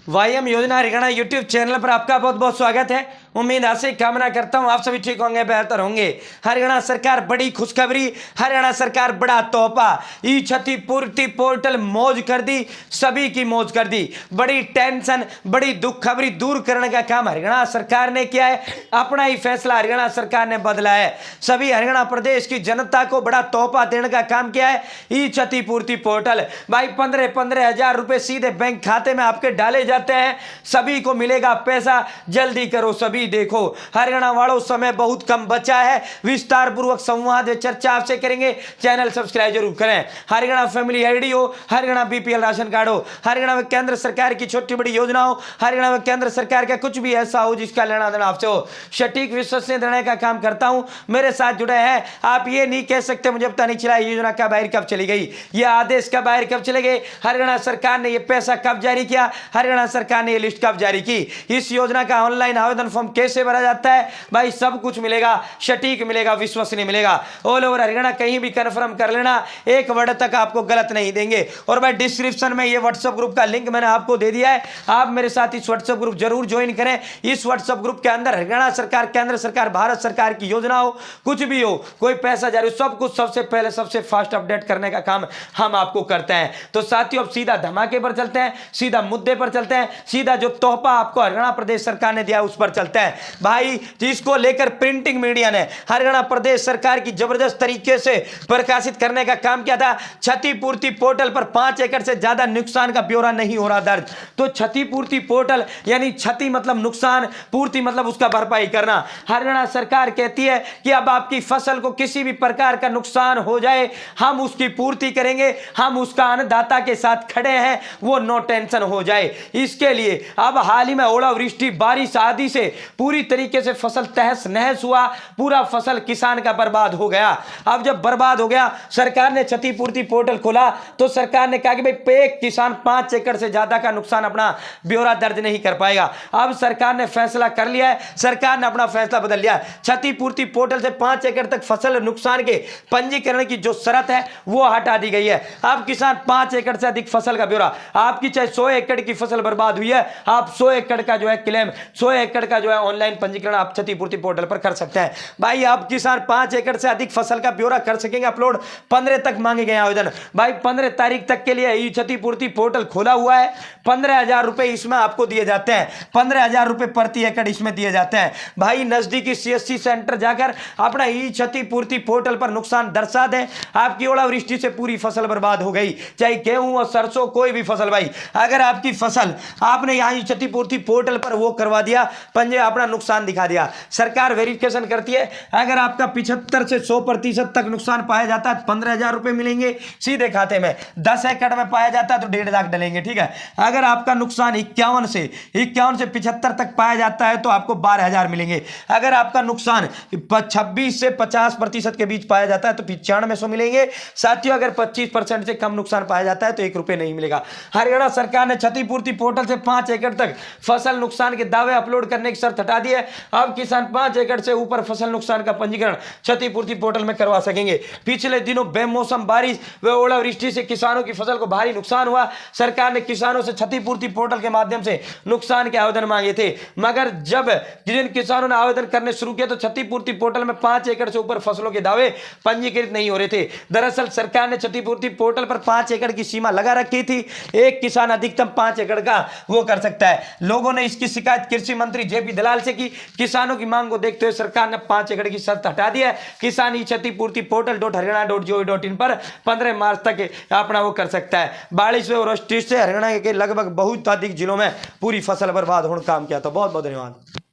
वाईएम योजना Haryana YouTube channel पर आपका बहुत बहुत स्वागत है। उम्मीद आशा कामना करता हूं आप सभी ठीक होंगे, बेहतर होंगे। हरियाणा सरकार बड़ी खुशखबरी, हरियाणा सरकार बड़ा तोहफा, ई क्षतिपूर्ति पोर्टल मौज कर दी, सभी की मौज कर दी। बड़ी टेंशन, बड़ी दुख खबरी दूर करने का काम हरियाणा सरकार ने किया है। अपना ही फैसला हरियाणा सरकार ने बदला है। सभी हरियाणा प्रदेश की जनता को बड़ा तोहफा देने का काम किया है ई क्षतिपूर्ति पोर्टल। भाई 15 हजार रुपए सीधे बैंक खाते में आपके डाले जाते हैं, सभी को मिलेगा पैसा। जल्दी करो, सभी देखो। हरियाणा वालों, समय बहुत कम बचा है। विस्तार पूर्वक संवाद चर्चा आपसे करेंगे। चैनल सब्सक्राइब जरूर करें। हरियाणा फैमिली आईडी हो, हरियाणा बीपीएल राशन कार्ड हो, हरियाणा में केंद्र सरकार की छोटी बड़ी योजना हो, हरियाणा में केंद्र सरकार का कुछ भी ऐसा हो जिसका लेना देना आपसे हो, सटीक विश्वसनीय देने का काम करता हूं। मेरे साथ जुड़े हैं। आप ये नहीं कह सकते मुझे पता नहीं चला योजना कब बाहर कब चली गई, ये आदेश कब बाहर कब चले गए, हरियाणा सरकार ने ये पैसा कब जारी किया, हरियाणा सरकार ने ये लिस्ट कब जारी की, इस योजना का ऑनलाइन आवेदन फॉर्म कैसे भरा जाता है। भाई सब कुछ मिलेगा, सटीक मिलेगा, विश्वसनीय मिलेगा। ऑल ओवर हरियाणा कहीं भी कंफर्म कर लेना, एक वर्ड तक आपको गलत नहीं देंगे। और भाई डिस्क्रिप्शन में ये व्हाट्सएप ग्रुप का लिंक मैंने आपको दे दिया है, आप मेरे साथ इस व्हाट्सएप ग्रुप जरूर ज्वाइन करें। इस व्हाट्सएप ग्रुप के अंदर हरियाणा सरकार, केंद्र सरकार, भारत सरकार की योजना हो, कुछ भी हो, कोई पैसा जारी हो, सब कुछ सबसे पहले सबसे फास्ट अपडेट करने का काम हम आपको करते हैं। तो साथियों, अब सीधा धमाके पर चलते हैं, सीधा मुद्दे पर चलते हैं, सीधा जो तोहफा आपको हरियाणा प्रदेश सरकार ने दिया उस पर चलते हैं। भाई जिसको लेकर प्रिंटिंग मीडिया ने हरियाणा प्रदेश सरकार की जबरदस्त तरीके से प्रकाशित करने का काम किया था। क्षतिपूर्ति पोर्टल पर 5 एकड़ से ज्यादा नुकसान का ब्यौरा नहीं हो रहा दर्ज। तो क्षतिपूर्ति पोर्टल यानी क्षति मतलब नुकसान, पूर्ति मतलब उसका भरपाई करना। हरियाणा सरकार कहती है कि अब आपकी फसल को किसी भी प्रकार का नुकसान हो जाए, हम उसकी पूर्ति करेंगे, हम उसका अन्नदाता के साथ खड़े हैं, वो नो टेंशन हो जाए। इसके लिए अब हाल ही में ओलावृष्टि, बारिश आदि से पूरी तरीके से फसल तहस नहस हुआ, पूरा फसल किसान का बर्बाद हो गया। अब जब बर्बाद हो गया, सरकार ने क्षतिपूर्ति पोर्टल खोला तो सरकार ने कहा कि भाई एक किसान 5 एकड़ से ज्यादा का नुकसान अपना ब्यौरा दर्ज नहीं कर पाएगा। अब सरकार ने फैसला कर लिया है, सरकार ने अपना फैसला बदल लिया। क्षतिपूर्ति पोर्टल से 5 एकड़ तक फसल नुकसान के पंजीकरण की जो शर्त है वो हटा दी गई है। अब किसान 5 एकड़ से अधिक फसल का ब्यौरा, आपकी चाहे 100 एकड़ की फसल बर्बाद हुई है, आप 100 एकड़ का जो है क्लेम, 100 एकड़ का जो है ऑनलाइन पंजीकरण आप क्षतिपूर्ति पोर्टल पर कर सकते हैं। भाई आप किसान 5 एकड़ से अधिक फसल का ब्यौरा कर सकेंगे अपलोड। 15 तक मांगे गए आवेदन। भाई 15 तारीख तक के लिए ई क्षतिपूर्ति पोर्टल खोला हुआ है। 15,000 रुपए इसमें आपको दिए जाते हैं, 15,000 रुपए प्रति एकड़ इसमें दिए जाते हैं। भाई नजदीकी सीएससी सेंटर जाकर अपना ई क्षतिपूर्ति पोर्टल पर नुकसान दर्शा दें। आपकी ओलावृष्टि से पूरी फसल बर्बाद हो गई, चाहे गेहूं और सरसों, कोई भी फसल। भाई अगर आपकी फसल आपने यहां क्षतिपूर्ति पोर्टल पर वो करवा दिया, पंजे अपना नुकसान दिखा दिया, सरकार वेरिफिकेशन करती है। अगर आपका 75 से 100% तक नुकसान पाया जाता है 15,000 रुपए मिलेंगे सीधे खाते में। 10 एकड़ में पाया जाता है तो 1.5 लाख डलेंगे, ठीक है। अगर आपका नुकसान 51 से 75 तक पाया जाता है तो आपको 12,000 मिलेंगे। अगर आपका नुकसान 26 से 50% के बीच पाया जाता है तो 9500 मिलेंगे। साथियों, अगर 25% से कम नुकसान पाया जाता है तो 1 रुपए नहीं मिलेगा। हरियाणा सरकार ने क्षतिपूर्ति पोर्टल से 5 एकड़ तक फसल नुकसान के दावे अपलोड करने की शर्त हटा दी है। अब किसान 5 एकड़ से ऊपर फसल नुकसान का पंजीकरण क्षतिपूर्ति पोर्टल में करवा सकेंगे। पिछले दिनों बेमौसम बारिश व ओलावृष्टि से किसानों की फसल को भारी नुकसान हुआ। सरकार ने किसानों से क्षतिपूर्ति पोर्टल के माध्यम से नुकसान के आवेदन मांगे थे, मगर जब जिन किसानों ने आवेदन करने शुरू किया तो क्षतिपूर्ति पोर्टल में 5 एकड़ से ऊपर फसलों के दावे पंजीकृत नहीं हो रहे थे। दरअसल सरकार ने क्षतिपूर्ति पोर्टल पर 5 एकड़ की सीमा लगा रखी थी। एक किसान अधिकतम 5 एकड़ का वो कर सकता है। लोगों ने इसकी शिकायत कृषि मंत्री जेपी दलाल से की। किसानों की मांग को देखते हुए सरकार ने 5 एकड़ की शर्त हटा दी है। किसान ई क्षतिपूर्ति portal.haryana.gov.in पर 15 मार्च तक अपना वो कर सकता है। बारिश और वृष्टि से हरियाणा के लगभग बहुत अधिक जिलों में पूरी फसल बर्बाद होने काम किया था। बहुत बहुत धन्यवाद।